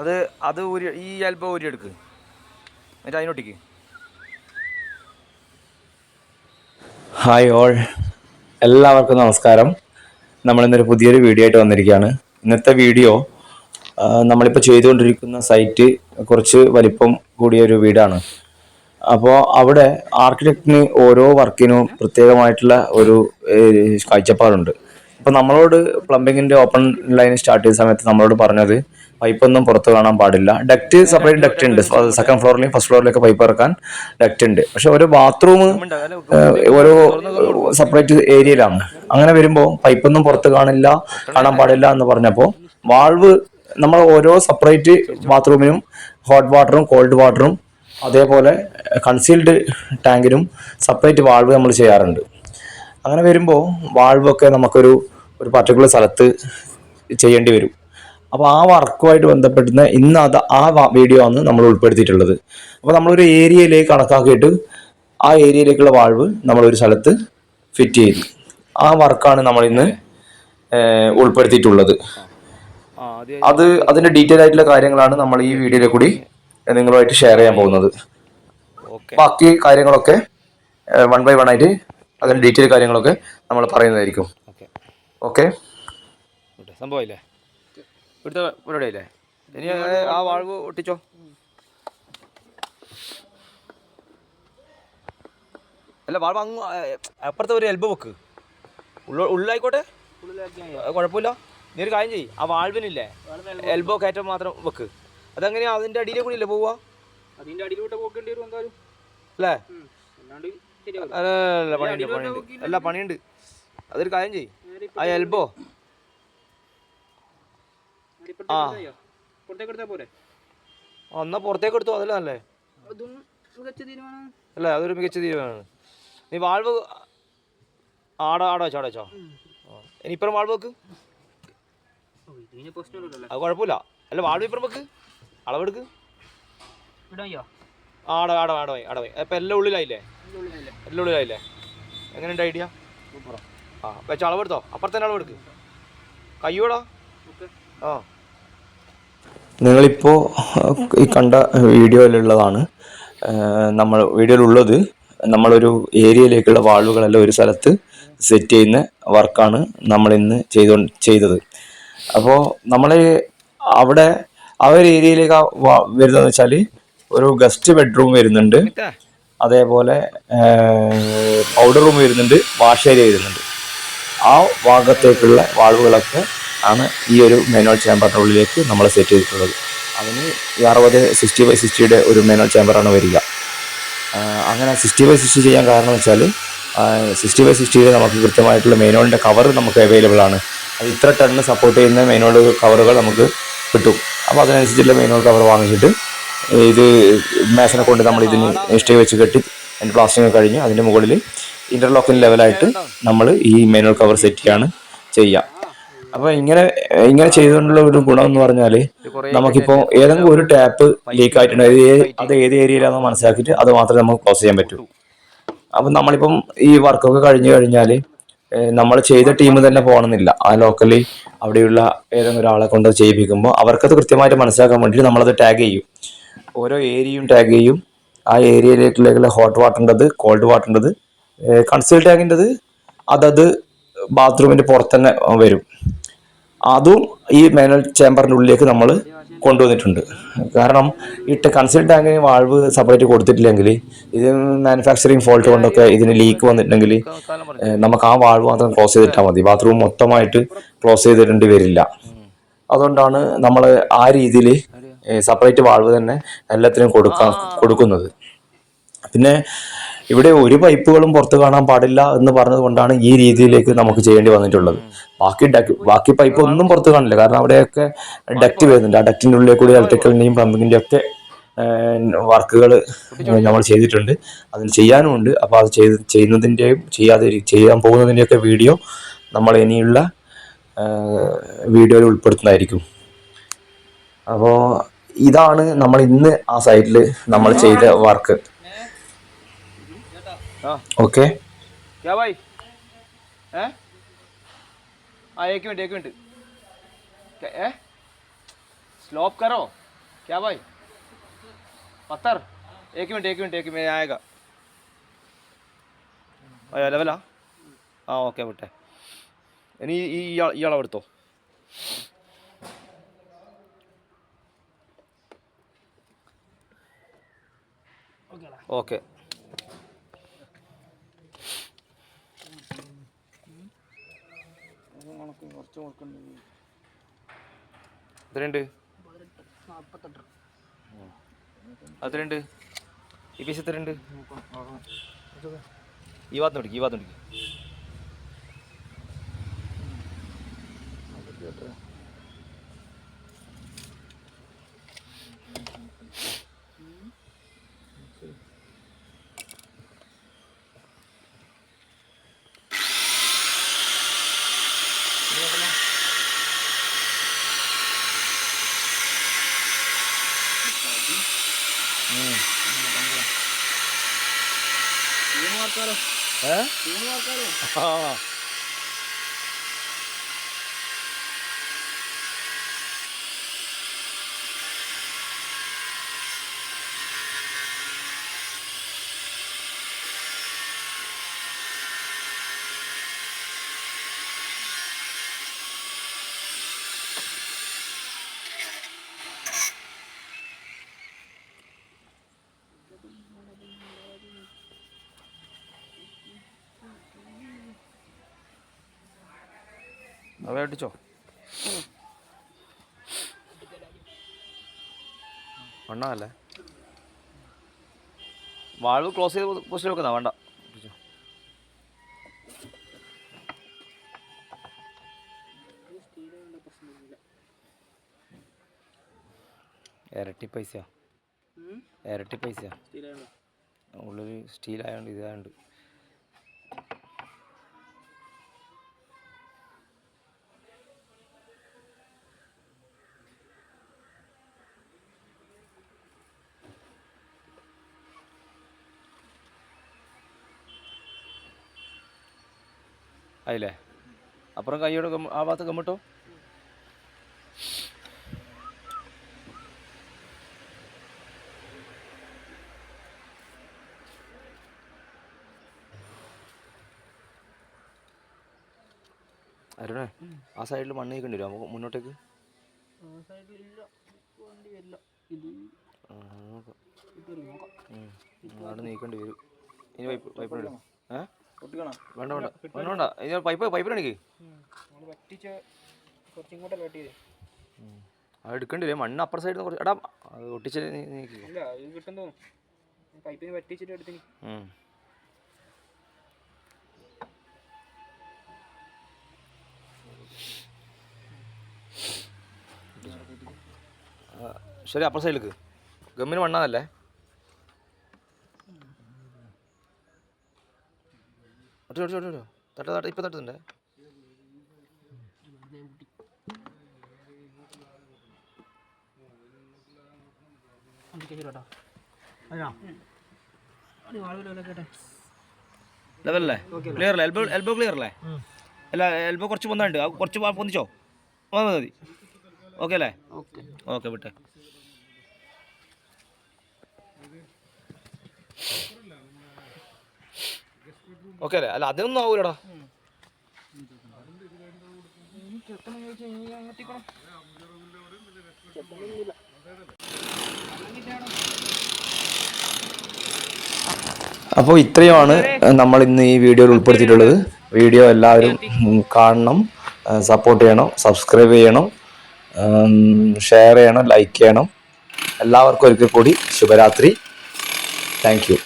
അത് ഊരി ഈ എൽബോ ഊരി എടുക്ക് എന്നിട്ട് അതിനൊട്ടിക്ക്. ഹായ് ഓൾ, എല്ലാവർക്കും നമസ്കാരം. നമ്മളിന്നൊരു പുതിയൊരു വീഡിയോ ആയിട്ട് വന്നിരിക്കുകയാണ്. ഇന്നത്തെ വീഡിയോ നമ്മളിപ്പോൾ ചെയ്തുകൊണ്ടിരിക്കുന്ന സൈറ്റ് കുറച്ച് വലിപ്പം കൂടിയ ഒരു വീടാണ്. അപ്പോൾ അവിടെ ആർക്കിടെക്റ്റിന് ഓരോ വർക്കിനും പ്രത്യേകമായിട്ടുള്ള ഒരു കാഴ്ചപ്പാടുണ്ട്. അപ്പോൾ നമ്മളോട് പ്ലംബിങ്ങിൻ്റെ ഓപ്പൺ ലൈൻ സ്റ്റാർട്ട് ചെയ്ത സമയത്ത് നമ്മളോട് പറഞ്ഞത് പൈപ്പൊന്നും പുറത്ത് കാണാൻ പാടില്ല. ഡക്റ്റ് സെപ്പറേറ്റ് ഡക്റ്റ് ഉണ്ട്, സെക്കൻഡ് ഫ്ലോറിലെയും ഫസ്റ്റ് ഫ്ലോറിലേക്ക് പൈപ്പ് ഇറക്കാൻ ഡക്റ്റ് ഉണ്ട്. പക്ഷെ ഒരു ബാത്റൂം ഓരോ സെപ്പറേറ്റ് ഏരിയയിലാണ്. അങ്ങനെ വരുമ്പോൾ പൈപ്പൊന്നും പുറത്ത് കാണാൻ പാടില്ല എന്ന് പറഞ്ഞപ്പോൾ വാൾവ് നമ്മൾ ഓരോ സെപ്പറേറ്റ് ബാത്റൂമിനും ഹോട്ട് വാട്ടറും കോൾഡ് വാട്ടറും അതേപോലെ കൺസീൽഡ് ടാങ്കിനും സെപ്പറേറ്റ് വാൾവ് നമ്മൾ ചെയ്യാറുണ്ട്. അങ്ങനെ വരുമ്പോൾ വാൾവൊക്കെ നമുക്കൊരു പർട്ടിക്കുലർ സ്ഥലത്ത് ചെയ്യേണ്ടി വരും. അപ്പോൾ ആ വർക്കുമായിട്ട് ബന്ധപ്പെടുന്ന ഇന്ന് ആ വീഡിയോ ആണ് നമ്മൾ ഉൾപ്പെടുത്തിയിട്ടുള്ളത്. അപ്പോൾ നമ്മളൊരു ഏരിയയിലേക്ക് കണക്കാക്കിയിട്ട് ആ ഏരിയയിലേക്കുള്ള വാൾവ് നമ്മളൊരു സ്ഥലത്ത് ഫിറ്റ് ചെയ്തു. ആ വർക്കാണ് നമ്മളിന്ന് ഉൾപ്പെടുത്തിയിട്ടുള്ളത്. അതിൻ്റെ ഡീറ്റെയിൽ ആയിട്ടുള്ള കാര്യങ്ങളാണ് നമ്മൾ ഈ വീഡിയോയിൽ കൂടി നിങ്ങളുമായിട്ട് ഷെയർ ചെയ്യാൻ പോകുന്നത്. ബാക്കി കാര്യങ്ങളൊക്കെ 1 by 1 ആയിട്ട് അതിൻ്റെ ഡീറ്റെയിൽ കാര്യങ്ങളൊക്കെ നമ്മൾ പറയുന്നതായിരിക്കും. ഓക്കെ, സംഭവമില്ലേ ഇവിടുത്തെ പരിപാടിയല്ലേ? ഇനി ആ വാൾവ് ഒട്ടിച്ചോ. അല്ല വാൾവ് അങ്ങ് അപ്പുറത്തെ ഒരു എൽബോ വെക്ക്, ഉള്ളിലായിക്കോട്ടെ, കുഴപ്പമില്ല. നീ ഒരു കാര്യം ചെയ്യ്, ആ വാൾവിനില്ലേ എൽബോ കയറ്റം മാത്രം വെക്ക്. അതെങ്ങനെയാ അതിൻ്റെ അടിയിലെ കൂടി അല്ലേ പോവുക? അതിന്റെ അടിയിലോട്ട് പോക്കേണ്ടി വരും എന്തായാലും അല്ലേ? അല്ലാണ്ട് അല്ല പണിയുണ്ട്. അതൊരു കാര്യം ചെയ്യ്, ആ എൽബോ എന്നാ പുറത്തേക്ക് എടുത്തോ, അതല്ലേ നല്ലേ? അല്ലേ, അതൊരു മികച്ച തീരുമാനമാണ്. നീ വാൾവ് ആടെ വെച്ചോ. ഇനി ഇപ്പുറം വാൾവ് വെക്ക്, അത് കുഴപ്പമില്ല. അല്ല വാൾവ് ഇപ്പുറം വെക്ക്, അളവെടുക്ക്. ആടവായി അപ്പം എല്ലാം ഉള്ളിലായില്ലേ? എങ്ങനെയുണ്ട് ഐഡിയ? വെച്ചോ, അളവെടുത്തോ. അപ്പുറത്തന്നെ അളവെടുക്ക്, കയ്യോടാ. നിങ്ങളിപ്പോൾ ഈ കണ്ട വീഡിയോയിലുള്ളതാണ് വീഡിയോയിലുള്ളത്. നമ്മളൊരു ഏരിയയിലേക്കുള്ള വാൾവുകളെല്ലാം ഒരു സ്ഥലത്ത് സെറ്റ് ചെയ്യുന്ന വർക്കാണ് നമ്മളിന്ന് ചെയ്തത്. അപ്പോൾ നമ്മൾ അവിടെ ആ ഒരു ഏരിയയിലേക്ക് വരുന്നതെന്ന് വെച്ചാൽ ഒരു ഗസ്റ്റ് ബെഡ്റൂം വരുന്നുണ്ട്, അതേപോലെ പൗഡർ റൂം വരുന്നുണ്ട്, വാഷ് ഏരിയ വരുന്നുണ്ട്. ആ ഭാഗത്തേക്കുള്ള വാൾവുകളൊക്കെ ആണ് ഈ ഒരു മാനുവൽ ചേമ്പറിൻ്റെ ഉള്ളിലേക്ക് നമ്മൾ സെറ്റ് ചെയ്തിട്ടുള്ളത്. അതിന് 60/60 ഒരു മാനുവൽ ചേമ്പറാണ് വരിക. അങ്ങനെ 60/60 ചെയ്യാൻ കാരണം വെച്ചാൽ 60/60 നമുക്ക് കൃത്യമായിട്ടുള്ള മാനുവലിൻ്റെ കവർ നമുക്ക് അവൈലബിൾ ആണ്. അത് ഇത്ര ടണ്ണ് സപ്പോർട്ട് ചെയ്യുന്ന മാനുവൽ കവറുകൾ നമുക്ക് കിട്ടും. അപ്പോൾ അതിനനുസരിച്ചുള്ള മാനുവൽ കവർ വാങ്ങിച്ചിട്ട് ഇത് മേസനെ കൊണ്ട് നമ്മൾ ഇതിന് സ്റ്റേ വെച്ച് കെട്ടി അതിൻ്റെ പ്ലാസ്റ്റിക് കഴിഞ്ഞ് അതിൻ്റെ മുകളിൽ ഇൻ്റർലോക്കിംഗ് ലെവലായിട്ട് നമ്മൾ ഈ മാനുവൽ കവർ സെറ്റ് ചെയ്യുക. അപ്പോൾ ഇങ്ങനെ ചെയ്തുകൊണ്ടുള്ള ഒരു ഗുണം എന്ന് പറഞ്ഞാൽ നമുക്കിപ്പോൾ ഏതെങ്കിലും ഒരു ടാപ്പ് ലീക്ക് ആയിട്ടുണ്ട്, അത് ഏത് ഏരിയയിലാണെന്ന് മനസ്സിലാക്കിയിട്ട് അത് മാത്രമേ നമുക്ക് ക്ലോസ് ചെയ്യാൻ പറ്റൂ. അപ്പം നമ്മളിപ്പം ഈ വർക്കൊക്കെ കഴിഞ്ഞ് കഴിഞ്ഞാൽ നമ്മൾ ചെയ്ത ടീം തന്നെ പോകണമെന്നില്ല. ആ ലോക്കലി അവിടെയുള്ള ഏതെങ്കിലും ഒരാളെ കൊണ്ട് ചെയ്യിപ്പിക്കുമ്പോൾ അവർക്കത് കൃത്യമായിട്ട് മനസ്സിലാക്കാൻ വേണ്ടിയിട്ട് നമ്മളത് ടാഗ് ചെയ്യും. ഓരോ ഏരിയയും ടാഗ് ചെയ്യും. ആ ഏരിയയിലേക്കുള്ള ഹോട്ട് വാട്ടറിൻ്റെത്, കോൾഡ് വാട്ടറിൻ്റെത്, കൺസീൽ ടാങ്കിൻ്റെത് അതത് ബാത്റൂമിൻ്റെ പുറത്ത് തന്നെ വരും. അതും ഈ മാനുവൽ ചേമ്പറിൻ്റെ ഉള്ളിലേക്ക് നമ്മൾ കൊണ്ടുവന്നിട്ടുണ്ട്. കാരണം ഈ കൺസീൽ ടാങ്കിന് വാൾവ് സെപ്പറേറ്റ് കൊടുത്തിട്ടില്ലെങ്കിൽ ഇത് മാനുഫാക്ചറിങ് ഫോൾട്ട് കൊണ്ടൊക്കെ ഇതിന് ലീക്ക് വന്നിട്ടുണ്ടെങ്കിൽ നമുക്ക് ആ വാൾവ് മാത്രം ക്ലോസ് ചെയ്തിട്ടാൽ മതി, ബാത്റൂം മൊത്തമായിട്ട് ക്ലോസ് ചെയ്തിടേണ്ടി വരില്ല. അതുകൊണ്ടാണ് നമ്മൾ ആ രീതിയിൽ സെപ്പറേറ്റ് വാൾവ് തന്നെ എല്ലാത്തിനും കൊടുക്കുന്നത്. പിന്നെ ഇവിടെ ഒരു പൈപ്പുകളും പുറത്ത് കാണാൻ പാടില്ല എന്ന് പറഞ്ഞത് കൊണ്ടാണ് ഈ രീതിയിലേക്ക് നമുക്ക് ചെയ്യേണ്ടി വന്നിട്ടുള്ളത്. ബാക്കി പൈപ്പ് ഒന്നും പുറത്ത് കാണില്ല, കാരണം അവിടെയൊക്കെ ഡക്റ്റ് വരുന്നുണ്ട്. ആ ഡക്റ്റിൻ്റെ ഉള്ളിൽ കൂടി ഇലക്ട്രിക്കലിൻ്റെയും പ്ലംബിങ്ങിൻ്റെയും ഒക്കെ വർക്കുകൾ നമ്മൾ ചെയ്തിട്ടുണ്ട്, അതിന് ചെയ്യാനുമുണ്ട്. അപ്പോൾ അത് ചെയ്യുന്നതിൻ്റെയും ചെയ്യാൻ പോകുന്നതിൻ്റെയൊക്കെ വീഡിയോ നമ്മൾ ഇനിയുള്ള വീഡിയോയിൽ ഉൾപ്പെടുത്തുന്നതായിരിക്കും. അപ്പോൾ ഇതാണ് നമ്മൾ ഇന്ന് ആ സൈറ്റിൽ നമ്മൾ ചെയ്ത വർക്ക്. ओके क्या भाई हैं? हाँ एक मिनट क्या स्लॉप करो. क्या भाई पत्थर 1 मिनट मैं आएगा ലെവലാ ആ ഓക്കെ വിട്ടെ ഇനി ഈ അളവെടുത്തോ ഓക്കെ എത്രയുണ്ട് എത്രയുണ്ട് ഈ പീസ് എത്രയുണ്ട് ഈ ഭാഗത്ത് നോക്കി ആ അവ അടിച്ചോ മണ്ണല്ലേ വാൾവ് ക്ലോസ് ചെയ്ത് പൊസിഷൻ വെക്കുന്ന വേണ്ട ഇരട്ടി പൈസ ഉള്ളിൽ സ്റ്റീലായതുകൊണ്ട് ഇതായതുകൊണ്ട് ആയില്ലേ അപ്പുറം കൈയോടെ ആ ഭാഗത്ത് കമ്മിട്ടോ അരുണേ ആ സൈഡിൽ മണ്ണ് നീക്കേണ്ടി വരും നമുക്ക് മുന്നോട്ടേക്ക് അവിടെ നീക്കേണ്ടി വരും ഇനി പൈപ്പ് ഇടും വേണ്ട ഇത് പൈപ്പിലാണെങ്കിൽ അത് എടുക്കേണ്ടി വരും മണ്ണ് അപ്പുറ സൈഡിൽ കുറച്ച് എടാ അത് ഒട്ടിച്ച് ശരി അപ്പുറ സൈഡിലേക്ക് ഗമ്മിന് മണ്ണാന്നല്ലേ തട്ട ഇപ്പം തട്ടുന്നുണ്ടേ ലെവലല്ലേ ക്ലിയർ അല്ലേ എൽബോ ക്ലിയർ അല്ലേ അല്ല എൽബോ കുറച്ച് പൊന്താണ്ട് കുറച്ച് പൊന്തിച്ചോ മതി ഓക്കെ അല്ലേ ഓക്കെ വിട്ടെ ഓക്കെ അല്ലേ അല്ല അതൊന്നും ആവൂലടാ അപ്പോൾ ഇത്രയുമാണ് നമ്മൾ ഇന്ന് ഈ വീഡിയോയിൽ ഉൾപ്പെടുത്തിയിട്ടുള്ളത്. വീഡിയോ എല്ലാവരും കാണണം, സപ്പോർട്ട് ചെയ്യണം, സബ്സ്ക്രൈബ് ചെയ്യണം, ഷെയർ ചെയ്യണം, ലൈക്ക് ചെയ്യണം. എല്ലാവർക്കും ഒരിക്കൽ കൂടി ശുഭരാത്രി. Thank you.